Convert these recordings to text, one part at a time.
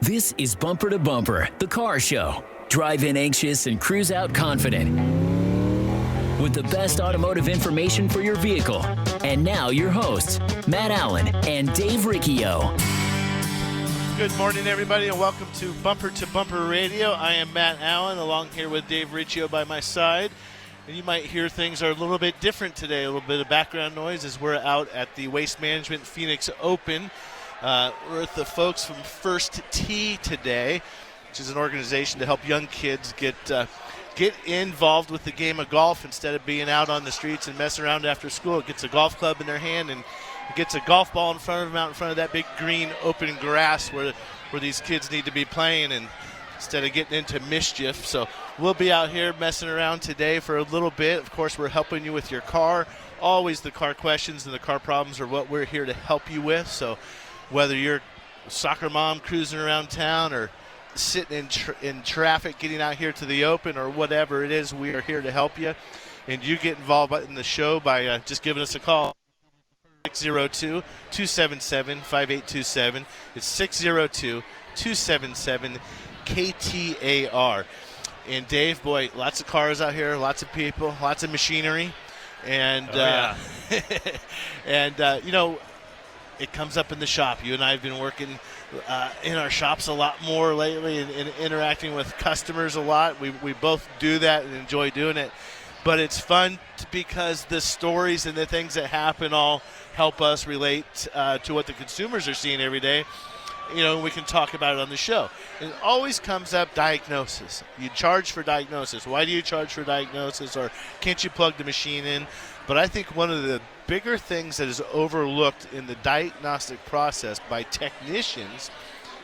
This is Bumper to Bumper, the car show. Drive in anxious and cruise out confident. With the best automotive information for your vehicle. And now your hosts, Matt Allen and Dave Riccio. Good morning, everybody, and welcome to Bumper Radio. I am Matt Allen, along here with Dave Riccio by my side. And you might hear things are a little bit different today, a little bit of background noise as we're out at the Waste Management Phoenix Open. We're with the folks from First Tee today, which is an organization to help young kids get involved with the game of golf instead of being out on the streets and messing around after school. It gets a golf club in their hand and it gets a golf ball in front of them out in front of that big green open grass where these kids need to be playing, and instead of getting into mischief. So we'll be out here messing around today for a little bit. Of course, we're helping you with your car. Always the car questions and the car problems are what we're here to help you with. So whether you're a soccer mom cruising around town or sitting in traffic getting out here to the Open or whatever it is, we are here to help you. And you get involved in the show by just giving us a call. 602-277-5827. It's 602-277-KTAR. And Dave, boy, lots of cars out here, lots of people, lots of machinery. And, you know, it comes up in the shop. You and I have been working in our shops a lot more lately and interacting with customers a lot. We both do that and enjoy doing it. But it's fun because the stories and the things that happen all help us relate to what the consumers are seeing every day. You know, we can talk about it on the show. It always comes up diagnosis. You charge for diagnosis. Why do you charge for diagnosis? Or can't you plug the machine in? But I think one of the bigger things that is overlooked in the diagnostic process by technicians,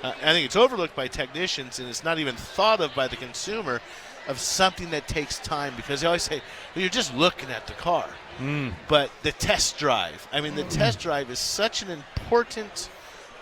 I think it's overlooked by technicians and it's not even thought of by the consumer, of something that takes time, because they always say, well, you're just looking at the car. But the test drive, the test drive is such an important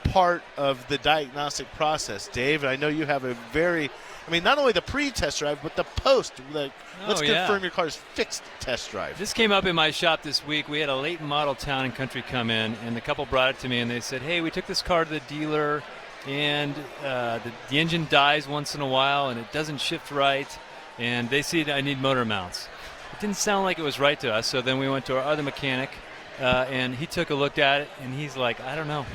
part of the diagnostic process. Dave, I know you have a very, not only the pre-test drive, but the post, let's confirm your car's fixed test drive. This came up in my shop this week. We had a late model Town and Country come in, and the couple brought it to me, and they said, hey, we took this car to the dealer, and the engine dies once in a while, and it doesn't shift right, and they see I need motor mounts. It didn't sound like it was right to us, so then we went to our other mechanic, and he took a look at it, and he's like, I don't know.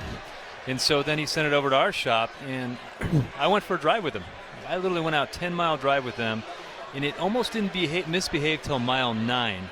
And so then he sent it over to our shop, and I went for a drive with him. I literally went out 10-mile drive with them, and it almost didn't misbehave till mile 9.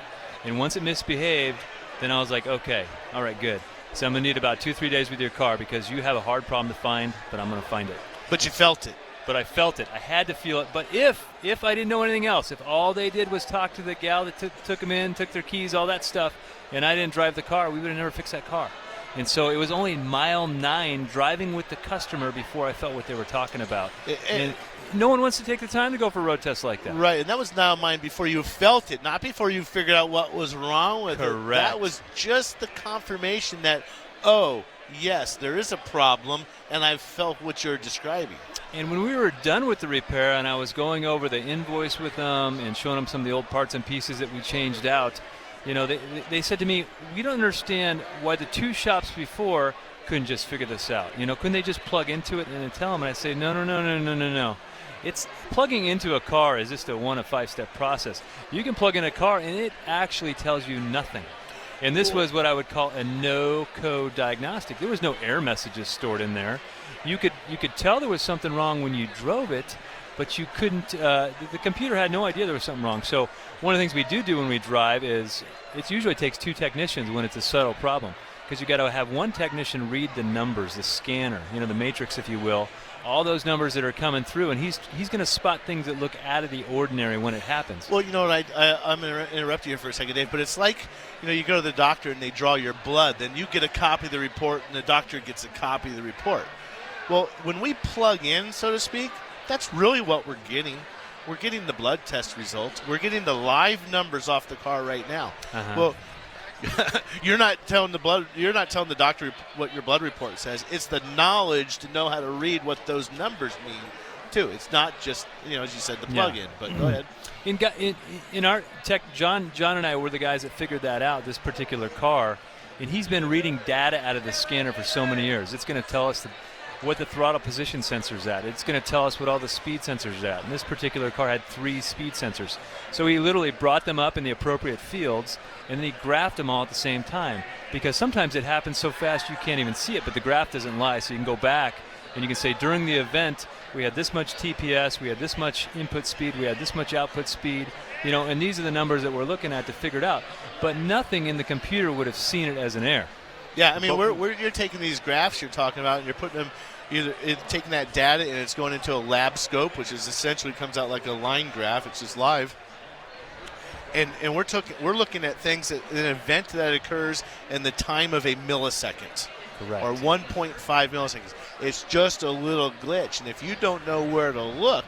And once it misbehaved, then I was like, okay, all right, good. So I'm going to need about 2-3 days with your car because you have a hard problem to find, but I'm going to find it. But you felt it. But I felt it. I had to feel it. But if I didn't know anything else, if all they did was talk to the gal that took them in, took their keys, all that stuff, and I didn't drive the car, we would have never fixed that car. And so it was only mile 9 driving with the customer before I felt what they were talking about. And no one wants to take the time to go for a road test like that. Right, and that was now mine before you felt it, not before you figured out what was wrong with it. That was just the confirmation that, oh, yes, there is a problem, and I felt what you're describing. And when we were done with the repair and I was going over the invoice with them and showing them some of the old parts and pieces that we changed out, you know, they said to me, we don't understand why the 2 shops before couldn't just figure this out. You know, couldn't they just plug into it and then tell them? And I say, no. It's plugging into a car is just a 1 of 5-step process. You can plug in a car and it actually tells you nothing. And this was what I would call a no-code diagnostic. There was no error messages stored in there. You could tell there was something wrong when you drove it, but you couldn't. The computer had no idea there was something wrong. So one of the things we do when we drive is it usually takes 2 technicians when it's a subtle problem, because you got to have one technician read the numbers, the scanner, you know, the matrix, if you will, all those numbers that are coming through, and he's going to spot things that look out of the ordinary when it happens. Well, you know what, I'm going to interrupt you here for a second, Dave, but it's like, you know, you go to the doctor and they draw your blood, then you get a copy of the report and the doctor gets a copy of the report. Well, when we plug in, so to speak, that's really what we're getting. We're getting the blood test results. We're getting the live numbers off the car right now. Well, you're not telling the doctor what your blood report says. It's the knowledge to know how to read what those numbers mean, too. It's not just, you know, as you said, the plug-in. But go ahead. In our tech, John and I were the guys that figured that out, this particular car, and he's been reading data out of the scanner for so many years. It's going to tell us what the throttle position sensor's at. It's going to tell us what all the speed sensors are at. And this particular car had 3 speed sensors. So he literally brought them up in the appropriate fields, and then he graphed them all at the same time. Because sometimes it happens so fast you can't even see it, but the graph doesn't lie. So you can go back and you can say, during the event, we had this much TPS, we had this much input speed, we had this much output speed, and these are the numbers that we're looking at to figure it out. But nothing in the computer would have seen it as an error. Yeah, I mean, you're taking these graphs you're talking about, and you're putting them, taking that data, and it's going into a lab scope, which is essentially comes out like a line graph. It's just live. And we're looking at things, an event that occurs in the time of a millisecond. Correct. Or 1.5 milliseconds. It's just a little glitch, and if you don't know where to look,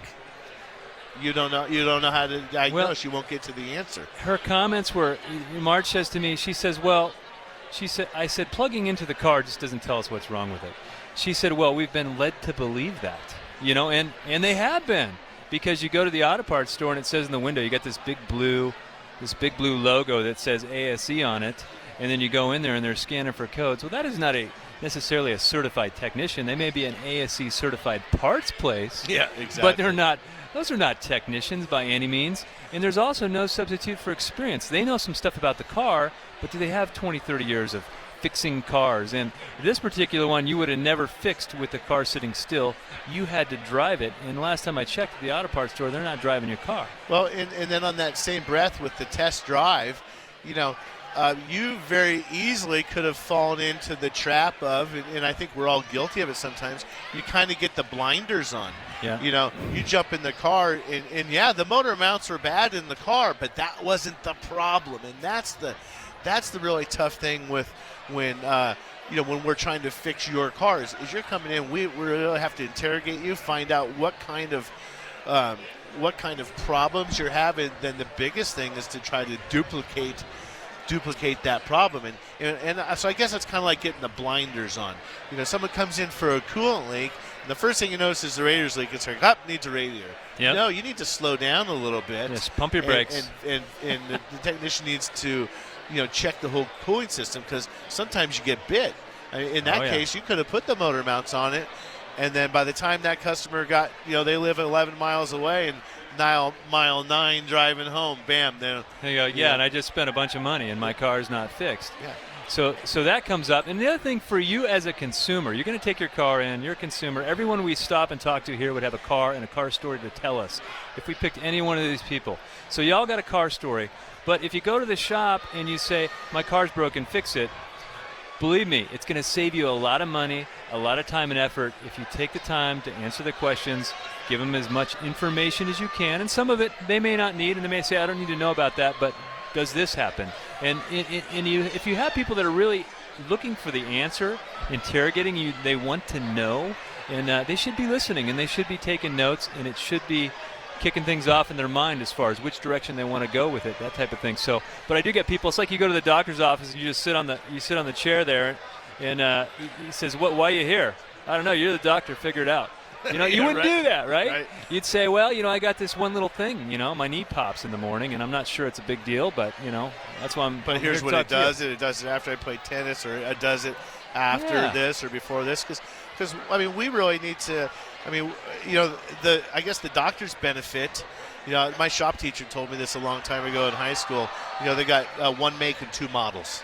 you don't know how to diagnose. Well, you won't get to the answer. Her comments were, Marge says to me, I said, plugging into the car just doesn't tell us what's wrong with it. She said, well, we've been led to believe that, and they have been, because you go to the auto parts store and it says in the window, you got this big blue logo that says ASE on it, and then you go in there and they're scanning for codes. Well, that is not necessarily a certified technician. They may be an ASE certified parts place. Yeah, exactly. But those are not technicians by any means. And there's also no substitute for experience. They know some stuff about the car, but do they have 20, 30 years of fixing cars? And this particular one you would have never fixed with the car sitting still. You had to drive it. And last time I checked at the auto parts store, they're not driving your car. Well, and then on that same breath with the test drive, you very easily could have fallen into the trap of, and I think we're all guilty of it sometimes, you kind of get the blinders on. Yeah. You jump in the car, and yeah, the motor mounts were bad in the car, but that wasn't the problem. And that's the really tough thing with when we're trying to fix your cars, is you're coming in, we really have to interrogate you, find out what kind of problems you're having. Then the biggest thing is to try to duplicate that problem, and so I guess it's kind of like getting the blinders on. Someone comes in for a coolant leak, and the first thing you notice is the radiator's leak. It's like, needs a radiator. Yep. No, you need to slow down a little bit. Yes, pump your brakes. And the technician needs to, check the whole cooling system, because sometimes you get bit. In that case, you could have put the motor mounts on it, and then by the time that customer got, they live 11 miles away, and mile 9 driving home, bam, then there you go. And I just spent a bunch of money and my car's not fixed. Yeah. So that comes up. And the other thing for you as a consumer, you're going to take your car in, you're a consumer. Everyone we stop and talk to here would have a car and a car story to tell us if we picked any one of these people. So y'all got a car story. But if you go to the shop and you say, my car's broken, fix it, believe me, it's going to save you a lot of money, a lot of time and effort if you take the time to answer the questions, give them as much information as you can. And some of it they may not need, and they may say, I don't need to know about that, but does this happen? And if you have people that are really looking for the answer, interrogating you, they want to know, and they should be listening, and they should be taking notes, and it should be kicking things off in their mind as far as which direction they want to go with it, that type of thing. So, but I do get people. It's like you go to the doctor's office and you just sit on the chair there, and he says, "Why are you here?" I don't know. You're the doctor. Figure it out. You wouldn't do that, right? You'd say, "Well, I got this one little thing. My knee pops in the morning, and I'm not sure it's a big deal, but that's why I'm." But here's what it does. It does it after I play tennis, or it does it after this or before this, because we really need to. I guess the doctors benefit. My shop teacher told me this a long time ago in high school. They got one make and 2 models.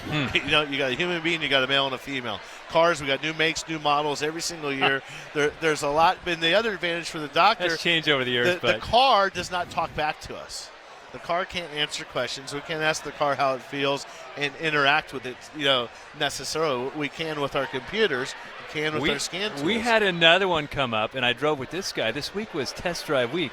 You got a human being, you got a male and a female. Cars, we got new makes, new models every single year. There's a lot. And the other advantage for the doctor, that's changed over the years. The car does not talk back to us. The car can't answer questions. We can't ask the car how it feels and interact with it, necessarily. We can with our computers. We can with our scan tools. We had another one come up, and I drove with this guy. This week was test drive week.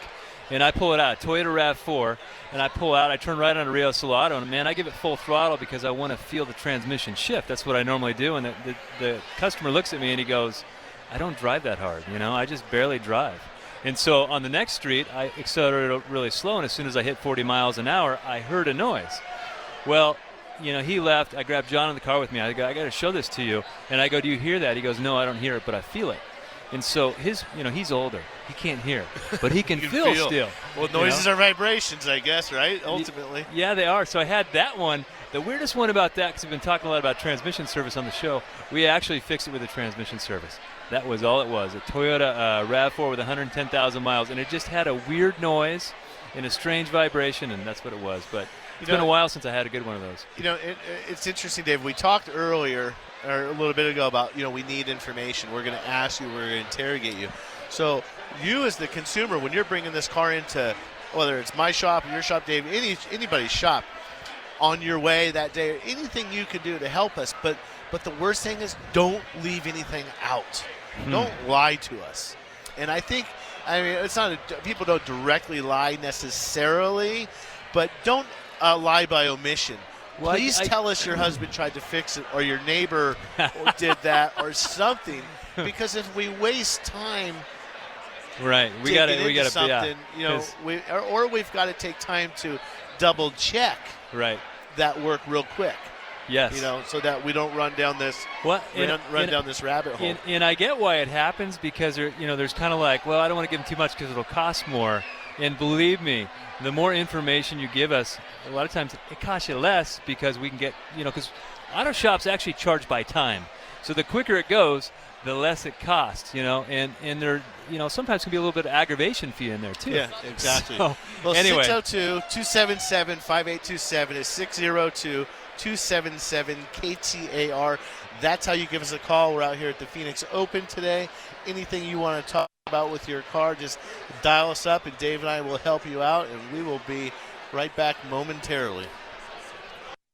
And I pull it out, Toyota RAV4, and I turn right on a Rio Salado, and man, I give it full throttle because I want to feel the transmission shift. That's what I normally do. And the customer looks at me and he goes, I don't drive that hard, I just barely drive. And so on the next street, I accelerated really slow, and as soon as I hit 40 miles an hour, I heard a noise. Well, he left. I grabbed John in the car with me. I go, I got to show this to you. And I go, do you hear that? He goes, no, I don't hear it, but I feel it. And so he's older. He can't hear, but he can feel still. Well, noises are vibrations, I guess, right? Ultimately. Yeah, they are. So I had that one, The weirdest one about that, because we've been talking a lot about transmission service on the show, we actually fixed it with a transmission service. That was all it was. A Toyota RAV4 with 110,000 miles, and it just had a weird noise and a strange vibration, and that's what it was. But it's been a while since I had a good one of those. It's interesting, Dave. We talked earlier, or a little bit ago, about, we need information. We're going to ask you. We're going to interrogate you. So you as the consumer, when you're bringing this car into, whether it's my shop, your shop, Dave, anybody's shop, on your way that day, or anything you could do to help us. But the worst thing is, don't leave anything out. Don't lie to us. And I think, it's not people don't directly lie necessarily, but don't lie by omission. Well, Please tell us your husband tried to fix it, or your neighbor did that, or something. Because if we waste time, right, we got to something, or we've got to take time to double check. Right. That work real quick. Yes. So that we don't run down this down this rabbit hole. And I get why it happens, because there's kind of like, well, I don't want to give them too much because it'll cost more. And believe me, the more information you give us, a lot of times it costs you less, because we can get, because auto shops actually charge by time. So the quicker it goes, the less it costs, and there, sometimes can be a little bit of aggravation fee in there too. Yeah, exactly. So, well, anyway. 602-277-5827 is 602-277-KTAR. That's how you give us a call. We're out here at the Phoenix Open today. Anything you want to talk about with your car, just dial us up, and Dave and I will help you out, and we will be right back momentarily.